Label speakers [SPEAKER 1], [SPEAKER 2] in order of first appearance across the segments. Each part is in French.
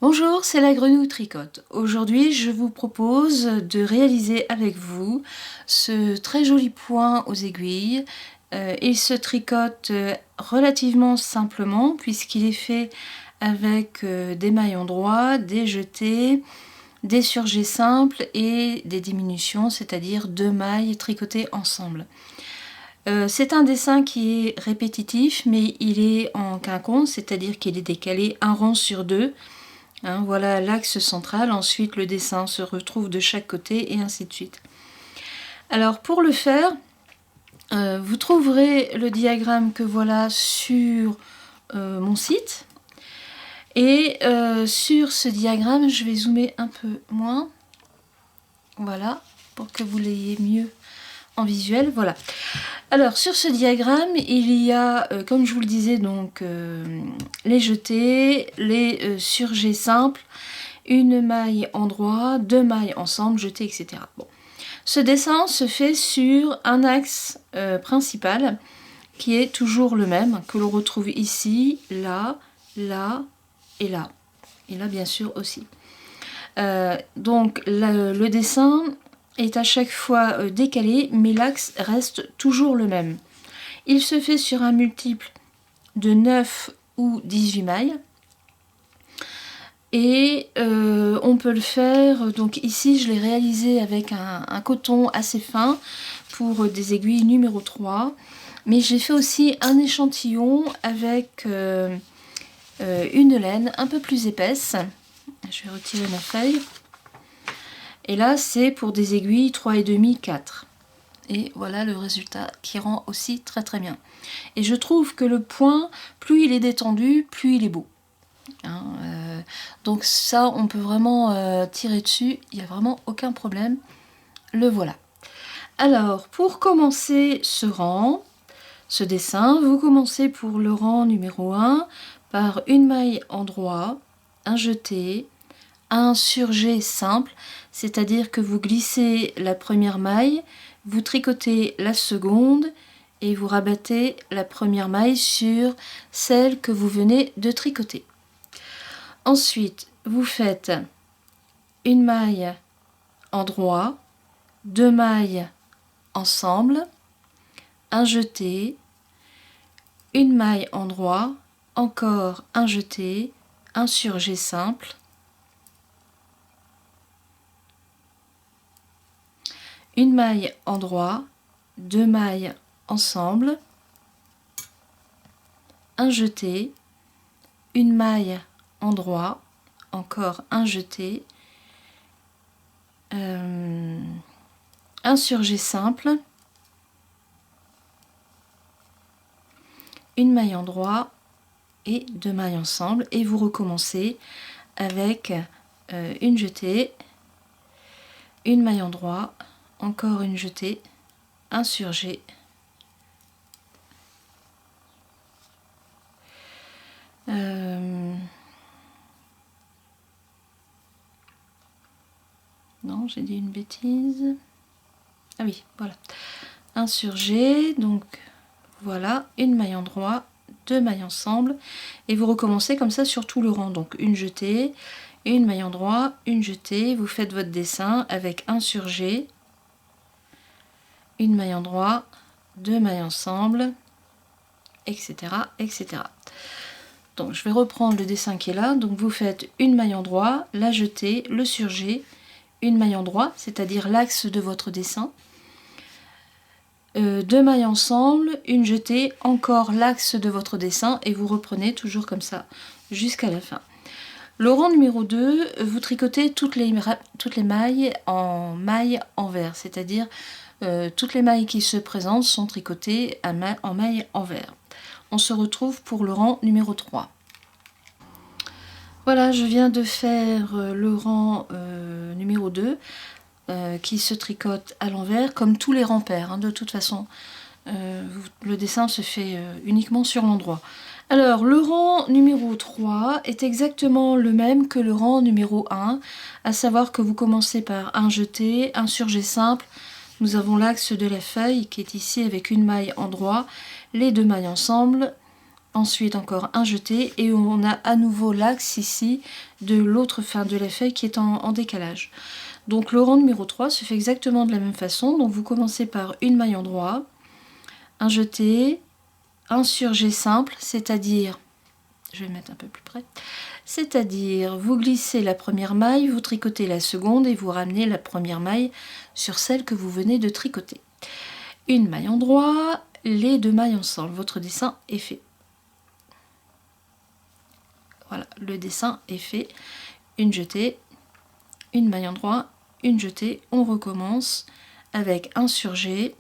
[SPEAKER 1] Bonjour, c'est la Grenouille Tricote. Aujourd'hui, je vous propose de réaliser avec vous ce très joli point aux aiguilles. Il se tricote relativement simplement puisqu'il est fait avec des maillons droits, des jetés, des surjets simples et des diminutions, c'est-à-dire 2 mailles tricotées ensemble. C'est un dessin qui est répétitif, mais il est en quinconce, c'est-à-dire qu'il est décalé un rang sur 2. Voilà l'axe central, ensuite le dessin se retrouve de chaque côté et ainsi de suite. Alors pour le faire, vous trouverez le diagramme que voilà sur mon site. Et sur ce diagramme, je vais zoomer un peu moins. Voilà, pour que vous l'ayez mieux en visuel. Voilà. Alors sur ce diagramme, il y a, comme je vous le disais, donc les jetés, les surjets simples, une maille en droit, 2 mailles ensemble, jetées, etc. Bon. Ce dessin se fait sur un axe principal qui est toujours le même, que l'on retrouve ici, là, là et là. Et là bien sûr aussi. Donc le dessin est à chaque fois décalé, mais l'axe reste toujours le même. Il se fait sur un multiple de 9 ou 18 mailles. Et on peut le faire, donc ici je l'ai réalisé avec un coton assez fin pour des aiguilles numéro 3. Mais j'ai fait aussi un échantillon avec une laine un peu plus épaisse. Je vais retirer ma feuille. Et là c'est pour des aiguilles 3,5, 4. Et voilà le résultat qui rend aussi très très bien. Et je trouve que le point, plus il est détendu, plus il est beau. Donc ça, on peut vraiment tirer dessus, il n'y a vraiment aucun problème. Le voilà. Alors, pour commencer ce rang, ce dessin, vous commencez pour le rang numéro 1 par une maille en droit, un jeté, un surjet simple, c'est-à-dire que vous glissez la première maille, vous tricotez la seconde et vous rabattez la première maille sur celle que vous venez de tricoter. Ensuite, vous faites une maille en droit, 2 mailles ensemble, un jeté, une maille en droit, encore un jeté, un surjet simple, une maille en droit, 2 mailles ensemble, un jeté, une maille en droit, encore un jeté, un surjet simple, une maille en droit et 2 mailles ensemble, et vous recommencez avec une jetée, une maille en droit, encore une jetée, un surjet, non, j'ai dit une bêtise. Ah oui, voilà. Un surjet, donc voilà, une maille en droit, 2 mailles ensemble, et vous recommencez comme ça sur tout le rang. Donc une jetée, une maille en droit, une jetée, vous faites votre dessin avec un surjet, une maille en droit, 2 mailles ensemble, etc., etc. Donc je vais reprendre le dessin qui est là. Donc vous faites une maille en droit, la jetée, le surjet, une maille en droit, c'est-à-dire l'axe de votre dessin, 2 mailles ensemble, une jetée, encore l'axe de votre dessin, et vous reprenez toujours comme ça jusqu'à la fin. Le rang numéro 2, vous tricotez toutes les mailles en maille envers, c'est-à-dire toutes les mailles qui se présentent sont tricotées en maille envers. On se retrouve pour le rang numéro 3. Voilà, je viens de faire le rang numéro 2 qui se tricote à l'envers, comme tous les rangs pairs. De toute façon, le dessin se fait uniquement sur l'endroit. Alors, le rang numéro 3 est exactement le même que le rang numéro 1, à savoir que vous commencez par un jeté, un surjet simple. Nous avons l'axe de la feuille qui est ici avec une maille en droit, les 2 mailles ensemble, ensuite encore un jeté et on a à nouveau l'axe ici de l'autre fin de la feuille qui est en décalage. Donc le rang numéro 3 se fait exactement de la même façon. Donc vous commencez par une maille en droit, un jeté, un surjet simple, c'est-à-dire, je vais mettre un peu plus près, c'est-à-dire vous glissez la première maille, vous tricotez la seconde et vous ramenez la première maille sur celle que vous venez de tricoter. Une maille en droit, les 2 mailles ensemble, votre dessin est fait. Voilà, le dessin est fait. Une jetée, une maille en droit, une jetée, on recommence avec un surjet,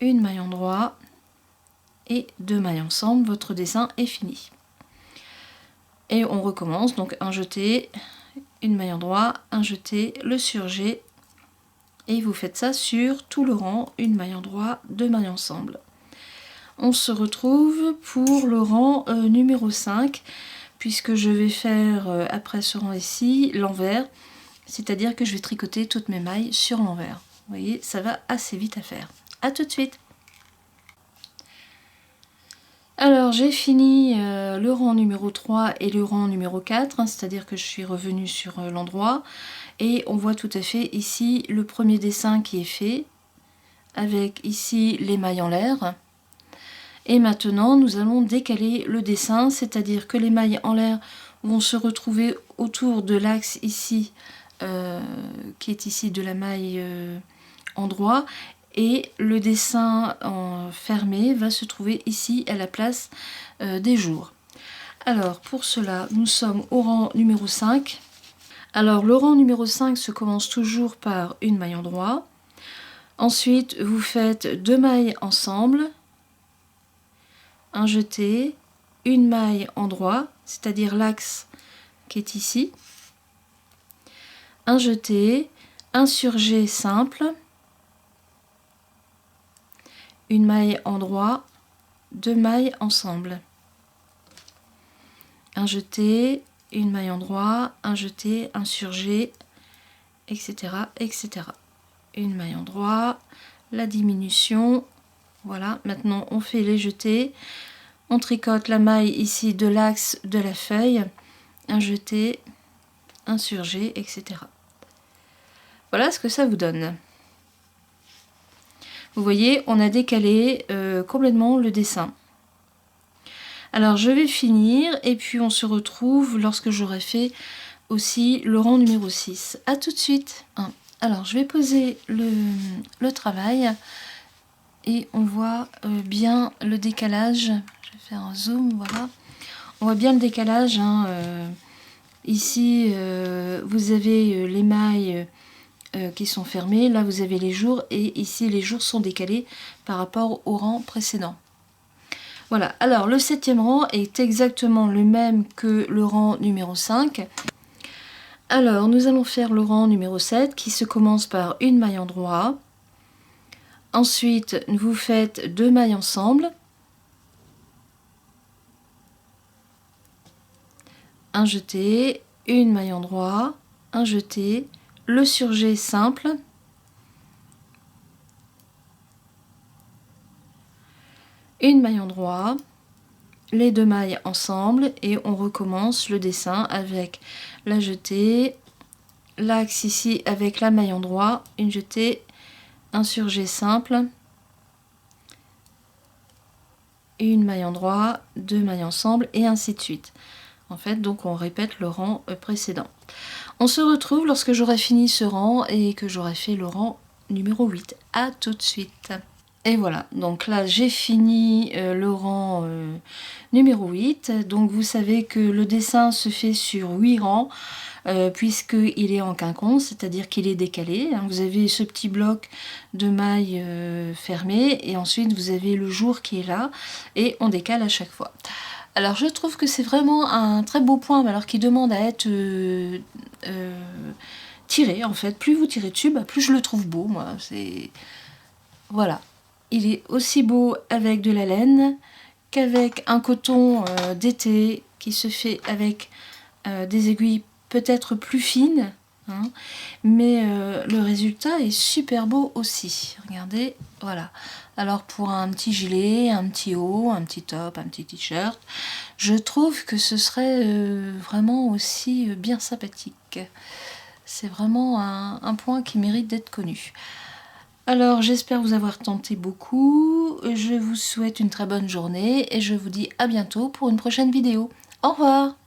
[SPEAKER 1] une maille en droit et 2 mailles ensemble, votre dessin est fini. Et on recommence, donc un jeté, une maille en droit, un jeté, le surjet, et vous faites ça sur tout le rang, une maille en droit, 2 mailles ensemble. On se retrouve pour le rang numéro 5, puisque je vais faire après ce rang ici l'envers, c'est-à-dire que je vais tricoter toutes mes mailles sur l'envers. Vous voyez, ça va assez vite à faire. A tout de suite. Alors j'ai fini le rang numéro 3 et le rang numéro 4, hein, c'est-à-dire que je suis revenue sur l'endroit et on voit tout à fait ici le premier dessin qui est fait avec ici les mailles en l'air. Et maintenant nous allons décaler le dessin, c'est-à-dire que les mailles en l'air vont se retrouver autour de l'axe ici qui est ici de la maille en droit, et le dessin en fermé va se trouver ici à la place des jours. Alors pour cela nous sommes au rang numéro 5. Alors le rang numéro 5 se commence toujours par une maille en droit, ensuite vous faites 2 mailles ensemble, un jeté, une maille en droit, c'est-à-dire l'axe qui est ici, un jeté, un surjet simple, une maille en droit, 2 mailles ensemble, un jeté, une maille en droit, un jeté, un surjet, etc., etc. Une maille en droit, la diminution. Voilà, maintenant on fait les jetés, on tricote la maille ici de l'axe de la feuille, un jeté, un surjet, etc. Voilà ce que ça vous donne. Vous voyez, on a décalé complètement le dessin. Alors je vais finir et puis on se retrouve lorsque j'aurai fait aussi le rang numéro 6. A tout de suite. Alors je vais poser le travail. Et on voit bien le décalage. Je vais faire un zoom, voilà. On voit bien le décalage. Hein, ici, vous avez les mailles qui sont fermées. Là, vous avez les jours. Et ici, les jours sont décalés par rapport au rang précédent. Voilà. Alors, le 7e rang est exactement le même que le rang numéro 5. Alors, nous allons faire le rang numéro 7 qui se commence par une maille en droit. Ensuite, vous faites 2 mailles ensemble, un jeté, une maille en droit, un jeté, le surjet simple, une maille en droit, les 2 mailles ensemble et on recommence le dessin avec la jetée, l'axe ici avec la maille en droit, une jetée, un surjet simple, une maille en droit, 2 mailles ensemble et ainsi de suite. En fait, donc on répète le rang précédent. On se retrouve lorsque j'aurai fini ce rang et que j'aurai fait le rang numéro 8. A tout de suite. Et voilà, donc là j'ai fini le rang numéro 8. Donc vous savez que le dessin se fait sur 8 rangs. Puisqu'il est en quinconce, c'est-à-dire qu'il est décalé. Hein. Vous avez ce petit bloc de mailles fermées et ensuite vous avez le jour qui est là et on décale à chaque fois. Alors je trouve que c'est vraiment un très beau point, alors qui demande à être tiré en fait. Plus vous tirez dessus, plus je le trouve beau, moi. Voilà. Il est aussi beau avec de la laine qu'avec un coton d'été qui se fait avec des aiguilles peut-être plus fines, hein. Mais le résultat est super beau aussi. Regardez, voilà. Alors pour un petit gilet, un petit haut, un petit top, un petit t-shirt, je trouve que ce serait vraiment aussi bien sympathique. C'est vraiment un point qui mérite d'être connu. Alors j'espère vous avoir tenté beaucoup. Je vous souhaite une très bonne journée et je vous dis à bientôt pour une prochaine vidéo. Au revoir!